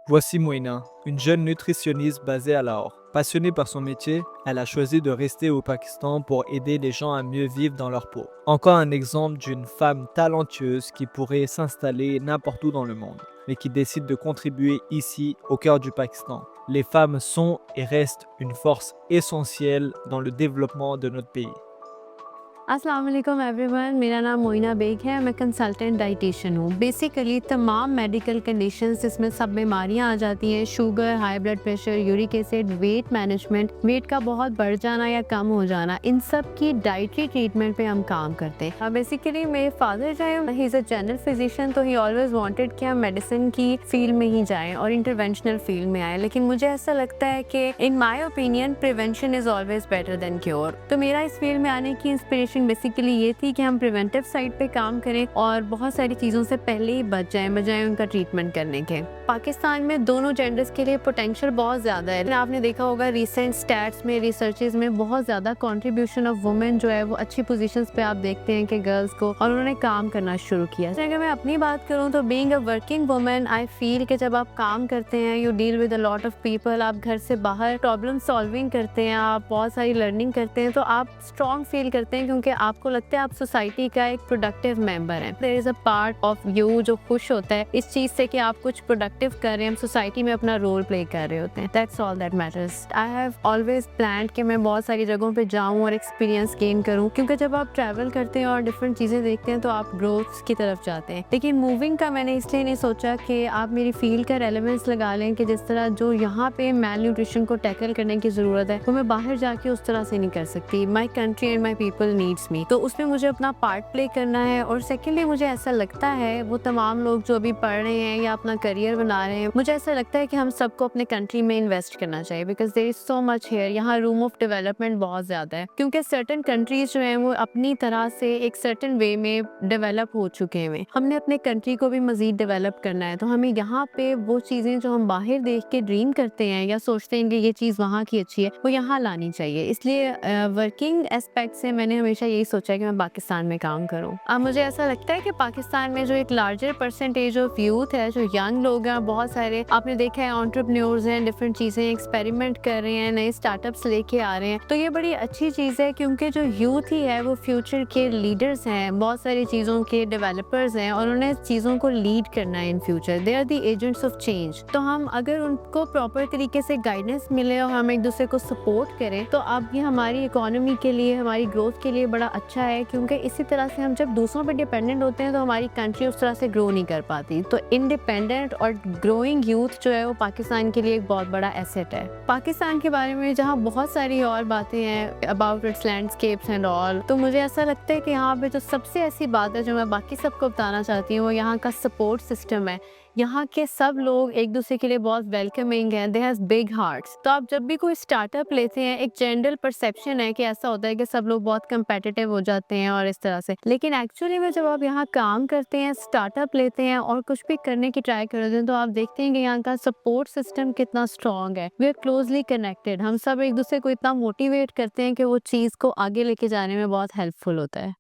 Voici Moïna, une jeune nutritionniste basée à Lahore. Passionnée par son métier, elle a choisi de rester au Pakistan pour aider les gens à mieux vivre dans leur peau. Encore un exemple d'une femme talentueuse qui pourrait s'installer n'importe où dans le monde, mais qui décide de contribuer ici, au cœur du Pakistan. Les femmes sont et restent une force essentielle dans le développement de notre pays. अस्सलाम वालेकुम everyone, मेरा नाम Moina Baig है। मैं consultant dietitian हूँ। Basically तमाम medical conditions इसमें सब बीमारियाँ आ जाती हैं, sugar, high blood pressure, uric acid, weight management, weight का बहुत बढ़ जाना या कम हो जाना, इन सब की डाइटरी ट्रीटमेंट पे हम काम करते हैं। बेसिकली मेरे फादर जो है he is a general physician, तो ही ऑलवेज वांटेड कि हम मेडिसिन की फील्ड में ही जाएं और इंटरवेंशनल फील्ड में आए, लेकिन मुझे ऐसा लगता है कि in my opinion prevention is always better than cure. तो मेरा इस फील्ड में आने की इंस्पिरेशन बेसिकली ये थी कि हम प्रिवेंटिव साइड पे काम करें और बहुत सारी चीज़ों से पहले ही बच जाएं बजाय उनका ट्रीटमेंट करने के। पाकिस्तान में दोनों जेंडर्स के लिए पोटेंशियल बहुत ज़्यादा है। आपने देखा होगा रिसेंट स्टैट्स में, रिसर्चेज में बहुत ज़्यादा कंट्रीब्यूशन ऑफ वुमेन जो है वो अच्छी पोजीशंस पे आप देखते हैं कि गर्ल्स को, और उन्होंने काम करना शुरू किया। अगर मैं अपनी बात करूँ तो being a working women, I feel कि जब आप काम करते हैं, you deal with a lot of people, आप घर से बाहर प्रॉब्लम सॉल्विंग करते हैं, आप बहुत सारी लर्निंग करते हैं, तो आप स्ट्रॉन्ग फील करते हैं क्योंकि आपको लगता है आप सोसाइटी का एक प्रोडक्टिव मेंबर हैं। There is a part of you जो खुश होता है इस चीज़ से कि आप कुछ प्रोडक्टिव कर रहे हैं, हम सोसाइटी में अपना रोल प्ले कर रहे होते हैं। That's all that matters. I have always planned कि मैं बहुत सारी जगहों पे जाऊँ और एक्सपीरियंस गेन करूँ, क्योंकि जब आप ट्रैवल करते हैं और डिफरेंट चीज़ें देखते हैं तो आप ग्रोथ की तरफ जाते हैं। लेकिन मूविंग का मैंने इसलिए नहीं सोचा कि आप मेरी फील्ड का रेलेवेंस लगा लें कि जिस तरह जो यहाँ पे मेल न्यूट्रिशन को टैकल करने की ज़रूरत है वो मैं बाहर जाके उस तरह से नहीं कर सकती। My country and my people needs मी, तो उसमें मुझे अपना पार्ट प्ले करना है। और सेकेंडली मुझे ऐसा लगता है वो तमाम लोग जो अभी पढ़ रहे हैं या अपना करियर बना रहे हैं, मुझे ऐसा लगता है कि हम सबको अपने कंट्री में इन्वेस्ट करना चाहिए, because there is so much here. यहाँ रूम ऑफ डेवलपमेंट बहुत ज़्यादा है, क्योंकि सर्टन कंट्रीज जो हैं वो अपनी तरह से एक सर्टन वे में डेवलप हो चुके हैं। हमने अपने कंट्री को भी मज़ीद डेवलप करना है, तो हमें यहाँ पे वो चीज़ें जो हम बाहर देख के ड्रीम करते हैं या सोचते हैं कि ये चीज़ वहाँ की अच्छी है, वो यहाँ लानी चाहिए। इसलिए वर्किंग एस्पेक्ट से मैंने हमेशा यही सोचा है कि मैं पाकिस्तान में काम करूं। अब मुझे ऐसा लगता है कि पाकिस्तान में जो एक लार्जर परसेंटेज ऑफ यूथ है, जो यंग लोग हैं, बहुत सारे आपने देखा है एंटरप्रेन्योर्स हैं, डिफरेंट चीज़ें एक्सपेरिमेंट कर रहे हैं, नए स्टार्टअप्स लेके आ रहे हैं, तो ये बड़ी अच्छी चीज़ है क्योंकि जो यूथ ही है वो फ्यूचर के लीडर्स हैं, बहुत सारी चीज़ों के डेवलपर्स हैं और उन्हें चीज़ों को लीड करना है in future. They are the agents of change. तो हम अगर उनको प्रॉपर तरीके से गाइडेंस मिले और हम एक दूसरे को सपोर्ट करें तो अब ये हमारी इकोनॉमी के लिए, हमारी ग्रोथ के लिए बड़ा अच्छा है, क्योंकि इसी तरह से हम जब दूसरों पर डिपेंडेंट होते हैं तो हमारी कंट्री उस तरह से ग्रो नहीं कर पाती। तो इंडिपेंडेंट और ग्रोइंग यूथ जो है वो पाकिस्तान के लिए एक बहुत बड़ा एसेट है। पाकिस्तान के बारे में जहाँ बहुत सारी और बातें हैं about it's landscapes and all, तो मुझे ऐसा लगता है कि यहाँ पे जो सबसे ऐसी बात है जो मैं बाकी सबको बताना चाहती हूँ वो यहाँ का सपोर्ट सिस्टम है। यहाँ के सब लोग एक दूसरे के लिए बहुत वेलकमिंग हैं, दे हैव बिग हार्ट्स। तो आप जब भी कोई स्टार्टअप लेते हैं, एक जनरल परसेप्शन है कि ऐसा होता है कि सब लोग बहुत कंपेटिटिव हो जाते हैं और इस तरह से, लेकिन एक्चुअली में जब आप यहाँ काम करते हैं, स्टार्टअप लेते हैं और कुछ भी करने की ट्राई करते हैं, तो आप देखते हैं कि यहाँ का सपोर्ट सिस्टम कितना स्ट्रॉन्ग है। We are closely connected. हम सब एक दूसरे को इतना मोटिवेट करते हैं कि वो चीज़ को आगे लेके जाने में बहुत हेल्पफुल होता है।